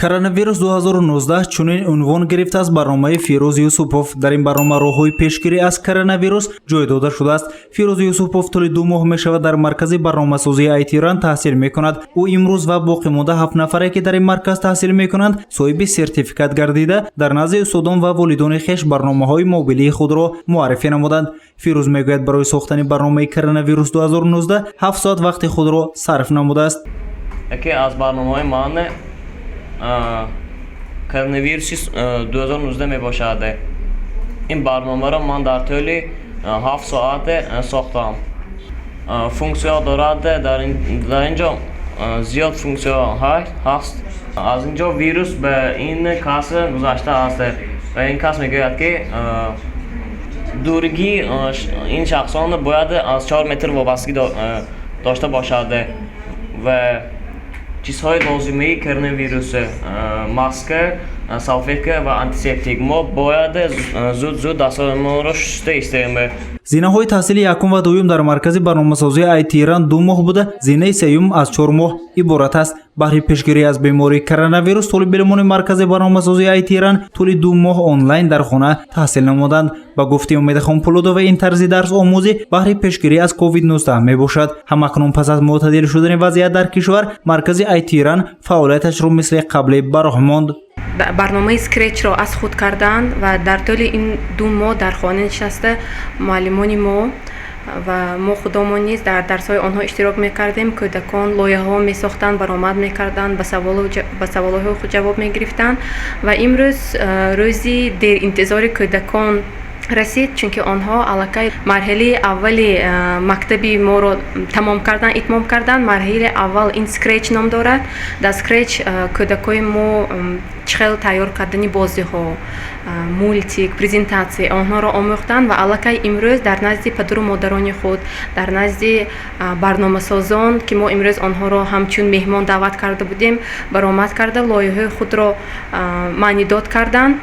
Коронавирус 2019 чунин унвон гирифт аз барномаи Фирӯз Юсупов. Дар ин барнома роҳҳои пешгирӣ аз коронавирус ҷой дода шудааст. Фирӯз Юсупов тӯли 2 моҳ мешавад дар маркази барномасозии IT-ран таҳсил мекунад. ӯ имрӯз ва боқӣ монда 7 нафаре ки дар ин марказ таҳсил мекунанд соҳиби сертификат гардида дар назди устодон ва волидони хеш барномаҳои мобилии худро муаррифӣ намуданд. Фирӯз мегӯяд барои сохтани барномаи коронавирус 2019 7 соат вақти худро сарф намудааст. Яке аз барномаҳои ман коронавируси 2019 мебошад. Ин барномаро ман дар тӯли 7 соат сохтам. Функсия дорад, дар инҷо зиёд функсия ҳаст. Аз инҷо вирус ба ин кас гузаштааст ва ин кас мегӯяд ки дуригии ин шахсон бояд аз 4 метр вобастагӣ дошта бошад ва чизҳои лозимаи коронавирус маска, салфетка ва антисептик мо бояд зуд дастҳоямонро шуста истем. зинаҳои таҳсили якум ва дуюм дар маркази барномасозии IT-ран 2 моҳ буда, зинаи сеюм аз 4 моҳ иборат аст. баҳри пешгирӣ аз бемории коронавирус толибилмони маркази барномасозии IT-ран тӯли 2 моҳ онлайн дар хона таҳсил намуданд. ба гуфти Умедахон Пулудова ин тарзи дарсомӯзӣ баҳри пешгирӣ аз COVID-19 мебошад. ҳамакнун пас аз мӯътадил шудани вазъият дар кишвар, маркази IT-ран фаъолияташро мисли қаблӣ бароҳ монд. барномаи скретчро аз худ карданд ва дар тӯли ин 2 моҳ дар хона нишаста муаллимони мо ва мо худомон низ дар дарсҳои онҳо иштирок мекардем. кӯдакон лоиҳаҳо месохтанд, баромад мекарданд, ба саволҳои худ ҷавоб мегирифтанд ва имрӯз рӯзи деринтизори кӯдакон расид, чунки онҳо аллакай марҳилаи аввали мактаби моро тамом кардан, итмом кардан. марҳилаи аввал ин скретч ном дорад. дар скретч кӯдакои мо чӣ хел тайёр кардани бозиҳо, мультик, презентатсия онҳоро омӯхтанд ва аллакай имрӯз дар назди падару модарони худ, дар назди барномасозон ки мо имрӯз онҳоро ҳамчун меҳмон даъват карда будем, баромад карда лоиҳаи худро маънидод карданд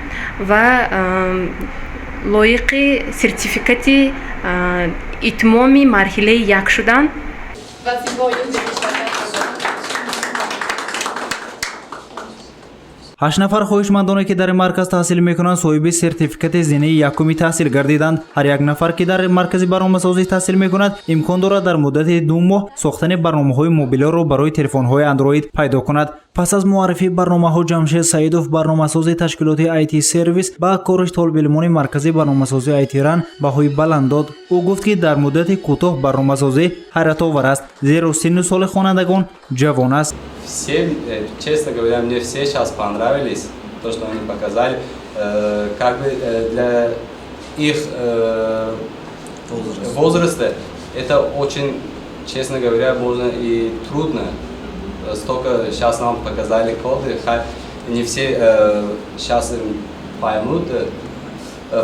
ва лоиқи сертификати итмоми марҳилаи 1 шуданд. 8 нафар хоҳишмандоне ки дар ин марказ таҳсил мекунанд соҳиби сертификати зинаи якуми таҳсил гардиданд. ҳар як нафар ки дар маркази барномасозӣ таҳсил мекунад имкон дорад дар муддати 2 моҳ сохтани барномаҳои мобиларо барои телефонҳои Android пайдо кунад. пас аз муаррифии барномаҳо, Ҷамшед Саидов, барномасози ташкилоти IT сервис ба кориш толибилмони маркази барномасозии IT-ран баҳои баланд дод. ӯ гуфт ки дар муддати кӯтоҳ барномасозӣ ҳайратовар аст, зеро синну соли хонандагон ҷавон аст. Всем, честно говоря, мне все сейчас понравились, то, что они показали. Как бы для их возраста это очень, честно говоря, можно и трудно. Столько сейчас нам показали коды, не все сейчас поймут.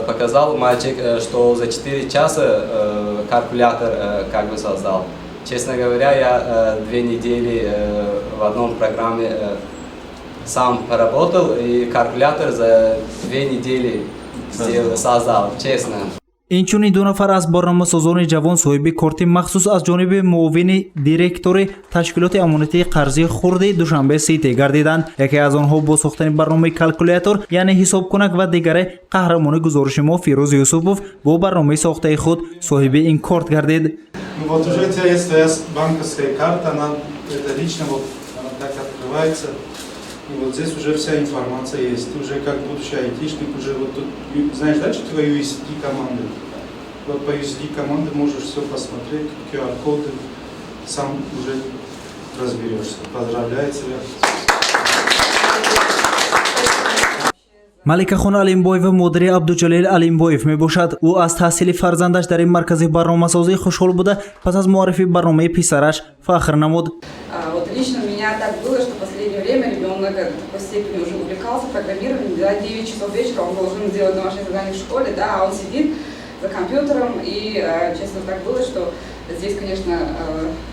Показал мальчик, что за 4 часа калькулятор как бы создал. Честно говоря, я 2 недели в одном программе сам поработал, и калькулятор за 2 недели создал, честно. инчунин 2 нафар аз барномасозони ҷавон соҳиби корти махсус аз ҷониби муовини директори ташкилоти амонатии қарзии хурди Душанбе Сити гардиданд. яке аз онҳо бо сохтани барномаи калькулятор, яъне ҳисобкунак ва дигаре қаҳрамони гузориши мо Фирӯз Юсупов бо барномаи сохтаи худ соҳиби ин корт гардид. Вот уже у тебя есть твоя банковская карта, она это лично вот она так открывается. И вот здесь уже вся информация есть. Ты уже как будущий айтишник, уже вот тут, знаешь, да, что твои USD команды? Вот по USD команды можешь все посмотреть, QR-коды, сам уже разберешься. Поздравляю тебя. Маликахона Алимбоева модари Абдуҷалил Алимбоев мебошад. ӯ аз таҳсили фарзандаш дар ин маркази барномасозӣ хушҳол буда, пас аз муаррифии барномаи писараш фахр намуд. Вот лично у меня так было, что в последнее время ребенок в такой степени уже увлекался программированием, да, 9 часов вечера он должен сделать домашнее задание в школе, да, а он сидит за компьютером, и, честно, так было, что здесь, конечно,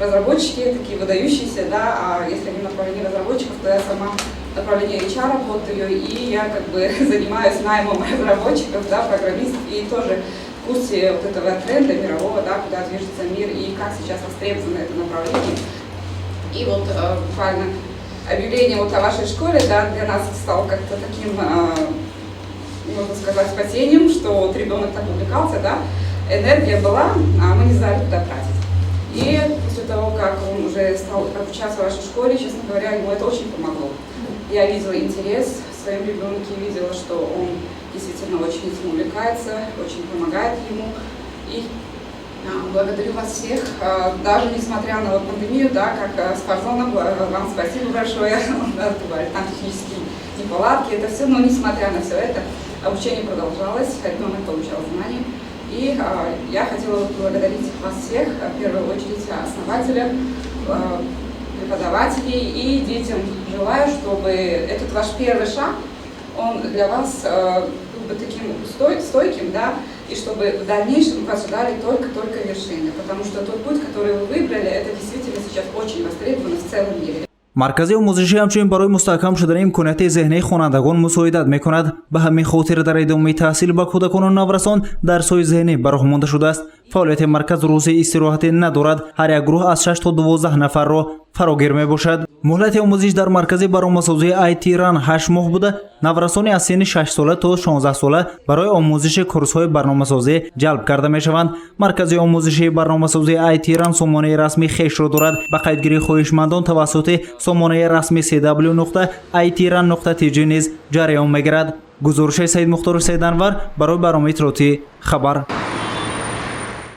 разработчики такие выдающиеся, да, а если они направление разработчиков, то я сама направление HR работаю, и я как бы занимаюсь наймом разработчиков, да, программистов, и тоже в курсе вот этого тренда мирового, да, куда движется мир и как сейчас востребовано это направление. И вот буквально объявление вот о вашей школе, да, для нас стало как-то таким, можно сказать, спасением, что вот ребенок так увлекался, да, энергия была, а мы не знали, куда тратить. И после того, как он уже стал обучаться в вашей школе, честно говоря, ему это очень помогло. Я видела интерес в своем ребенке, видела, что он действительно очень этим увлекается, очень помогает ему. И благодарю вас всех, даже несмотря на вот пандемию, да, как Спортзона, вам спасибо большое, там технические неполадки, это все, но несмотря на все это, обучение продолжалось, ребенок получал знания. И я хотела благодарить вас всех, в первую очередь основателя, преподавателей и детям. Желаю, чтобы этот ваш первый шаг, он для вас был бы таким стойким, да, и чтобы в дальнейшем вас ждали только вершины, потому что тот путь, который вы выбрали, это действительно сейчас очень востребовано в целом мире. маркази омӯзишӣ ҳамчунин барои мустаҳкам шудани имконияти зеҳнии хонандагон мусоидат мекунад. Ба ҳамин хотир дар идомаи таҳсил ба кӯдакону наврасон дарсҳои зеҳнӣ бароҳмонда шудааст. Фаъолияти марказ рӯзи истироҳатӣ надорад. ҳар як гурӯҳ аз 6 то 12 нафарро фарогир мебошад. муҳлати омӯзиш дар маркази баромасозии IT Run 8 моҳ буда, наврасони аз синни 6 сола то 16 сола барои омӯзиши курсҳои барномасозӣ ġалб карда мешаванд. Маркази омӯзишии барномасозии IT Run сомонаи расмии хешро дорад. ба қайдгирии хоҳишмандон тавассути сомонаи расмии cw.itran.tg низ ҷараён мегирад. гузориши Саид Мухтор Саиданвар барои барномаи иттилоотӣ хабар.